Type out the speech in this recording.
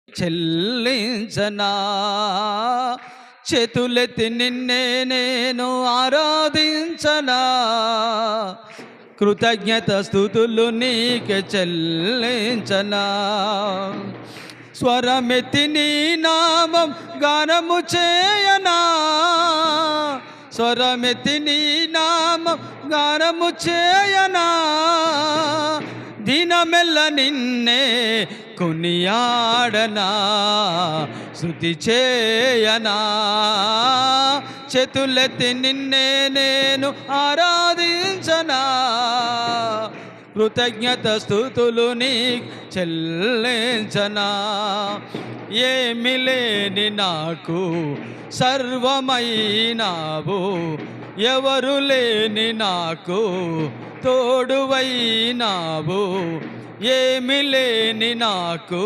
చెల్లించనా చేతులెత్తి నిన్నే నేను ఆరాధించనా కృతజ్ఞత స్తుతులు నీకే చెల్లించనా స్వరమెత్తి నీ నామం గానము చేయనా స్వరమెత్తి నీ నామం గానము చేయనా దినమెల్ల నిన్నే కొనియాడనా స్తుతి చేయనా చేతులెత్తి నిన్నే నేను ఆరాధించనా కృతజ్ఞత స్తుతులు నీ చెల్లించనా ఏమి లేని నాకు సర్వమైనావు ఎవరు లేని నాకు తోడువైనావు ఏమి లేని నాకు